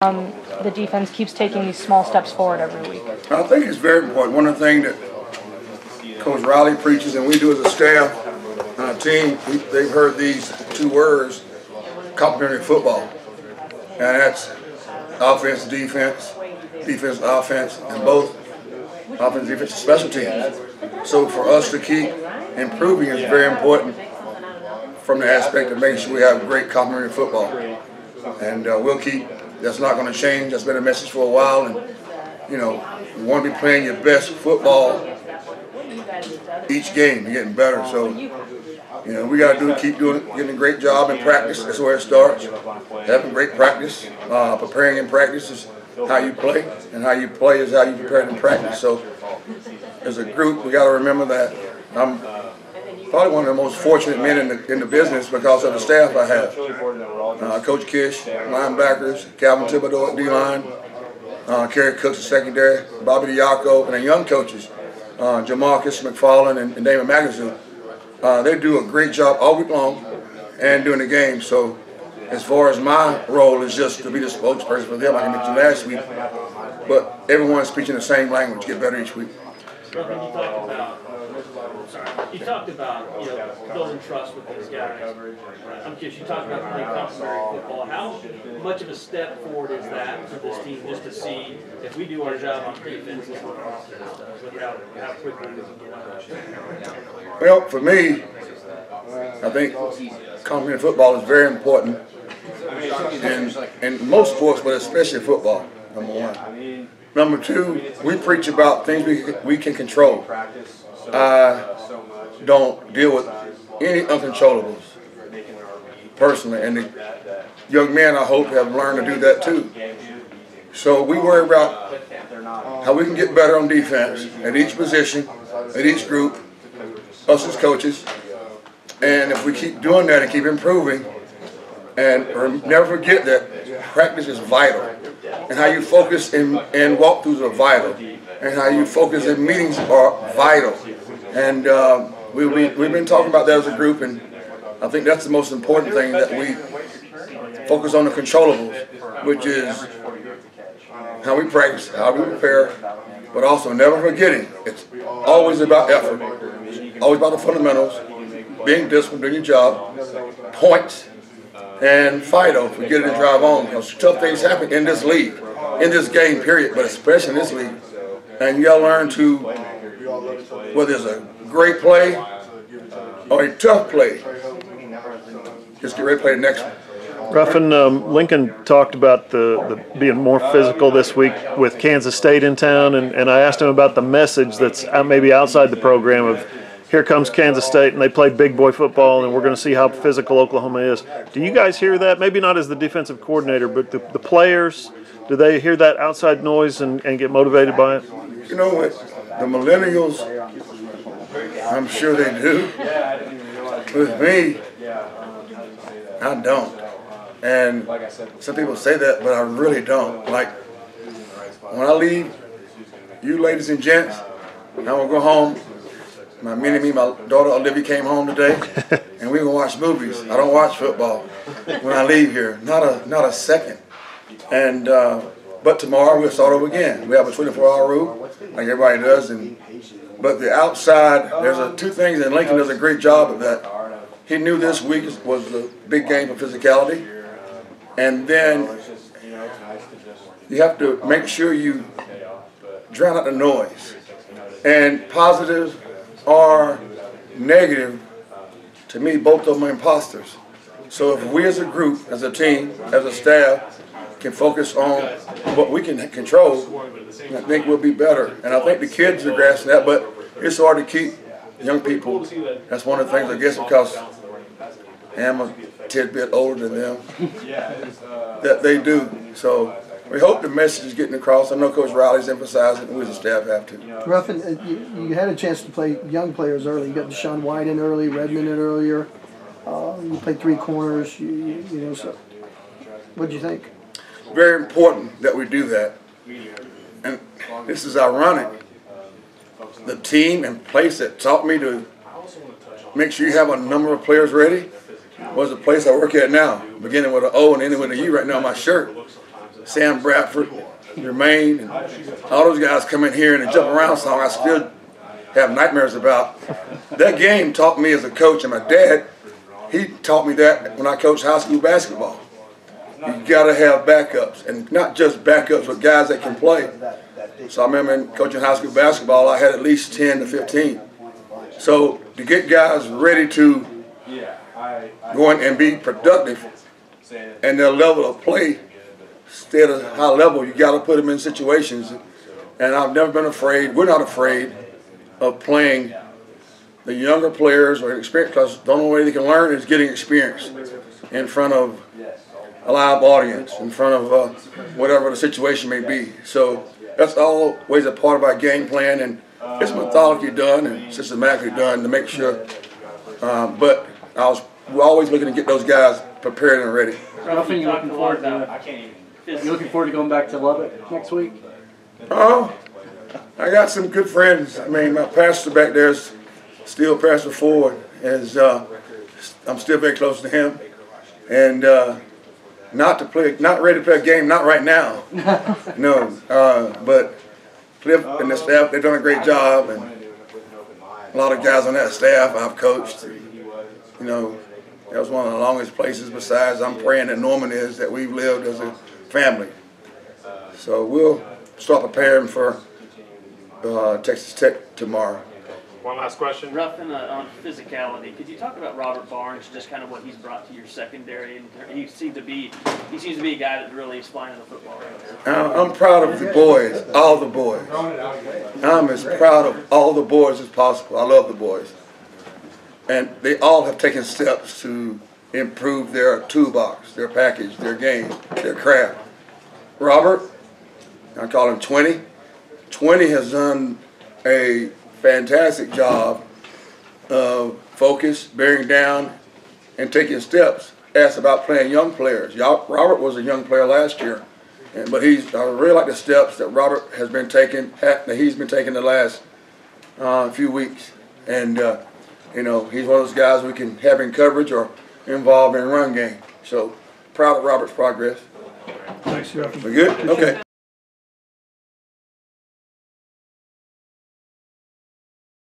The defense keeps taking these small steps forward every week? I think it's very important. One of the things that Coach Riley preaches and we do as a staff and a team, they've heard these two words, complementary football. And that's offense, defense, defense, offense, and both offense, defense, and special teams. So for us to keep improving is very important from the aspect of making sure we have great complementary football. And we'll keep. That's not going to change. That's been a message for a while. And, you know, you want to be playing your best football each game and getting better. So, you know, we got to keep getting a great job in practice. That's where it starts. Having great practice. Preparing in practice is how you play, and how you play is how you prepare in practice. So, as a group, we got to remember that I'm probably one of the most fortunate men in the business because of the staff I have. Coach Kish, linebackers, Calvin Thibodeau at D-line, Kerry Cooks at secondary, Bobby Diaco, and the young coaches, Jamarcus McFarland and Damon Magazine. They do a great job all week long and during the game. So as far as my role is just to be the spokesperson for them, like I mentioned last week, but everyone's speaking the same language, get better each week. You talked about building trust with these guys. I'm curious. You talked about playing complementary football. How much of a step forward is that for this team, just to see if we do our job on defense, how quickly we can get up? Well, for me, I think complementary football is very important in most sports, but especially football. Number one. Number two, we preach about things we can control. Don't deal with any uncontrollables personally, and the young men, I hope, have learned to do that too. So we worry about how we can get better on defense at each position, at each group, us as coaches, and if we keep doing that and keep improving, and never forget that practice is vital, and how you focus in walkthroughs are vital, and how you focus in meetings are vital. And we've been talking about that as a group, and I think that's the most important thing, that we focus on the controllables, which is how we practice, how we prepare, but also never forgetting it's always about effort, always about the fundamentals, being disciplined, doing your job, points, and fight on, forget it and drive on. Because tough things happen in this league, in this game, period, but especially in this league. And you got to learn to, whether it's a great play or a tough play, just get ready to play the next one. Ruffin, Lincoln talked about the being more physical this week with Kansas State in town, and I asked him about the message that's maybe outside the program of, here comes Kansas State, and they play big boy football, and we're going to see how physical Oklahoma is. Do you guys hear that? Maybe not as the defensive coordinator, but the players, do they hear that outside noise and get motivated by it? You know what? The millennials, I'm sure they do. With me, I don't. And some people say that, but I really don't. Like, when I leave, you ladies and gents, I'm going to go home. My daughter Olivia came home today, and we're going to watch movies. I don't watch football when I leave here, not a second. And but tomorrow we'll start over again. We have a 24-hour rule, like everybody does. But the outside, there's two things, and Lincoln does a great job of that. He knew this week was the big game for physicality, and then you have to make sure you drown out the noise. And positive or negative, to me, both of them are imposters. So if we as a group, as a team, as a staff, can focus on what we can control, I think we'll be better. And I think the kids are grasping that, but it's hard to keep young people. That's one of the things, I guess, because I'm a tidbit older than them, that they do. So we hope the message is getting across. I know Coach Riley's emphasizing it, and we as a staff have to. Ruffin, you had a chance to play young players early. You got Deshaun White in early, Redmond in earlier. You played three corners. So what did you think? Very important that we do that. And this is ironic. The team and place that taught me to make sure you have a number of players ready was the place I work at now, beginning with an O and ending with a U right now on my shirt. Sam Bradford, Jermaine, and all those guys come in here and the jump around song I still have nightmares about. That game taught me as a coach, and my dad, he taught me that when I coached high school basketball. You got to have backups, and not just backups, but guys that can play. So I remember in coaching high school basketball, I had at least 10 to 15. So to get guys ready to go in and be productive and their level of play stay at a high level, you got to put them in situations. And I've never been afraid, we're not afraid of playing the younger players or experience, because the only way they can learn is getting experience in front of a live audience, in front of whatever the situation may be. So that's always a part of our game plan, and it's methodically done and systematically done to make sure. But we're always looking to get those guys prepared and ready. Ruffin, You're looking forward to going back to Lubbock next week? Oh, I got some good friends. I mean, my pastor back there is still Pastor Ford. I'm still very close to him, and not ready to play a game, not right now. No, but Cliff and the staff, they've done a great job, and a lot of guys on that staff I've coached. You know, that was one of the longest places besides I'm praying that Norman is that we've lived as a family. So we'll start preparing for Texas Tech tomorrow. One last question. Ruffin, on physicality, could you talk about Robert Barnes, just kind of what he's brought to your secondary? And he seems to be a guy that really is flying the football right now. I'm proud of the boys, all the boys. I'm as proud of all the boys as possible. I love the boys. And they all have taken steps to improve their toolbox, their package, their game, their craft. Robert, I call him 20. 20 has done a fantastic job of focus, bearing down, and taking steps. Asked about playing young players. Robert was a young player last year, but I really like the steps that Robert has been taking, that he's been taking the last few weeks. And you know, he's one of those guys we can have in coverage or involved in run game. So proud of Robert's progress. Thanks, Ruffin. We good? Okay.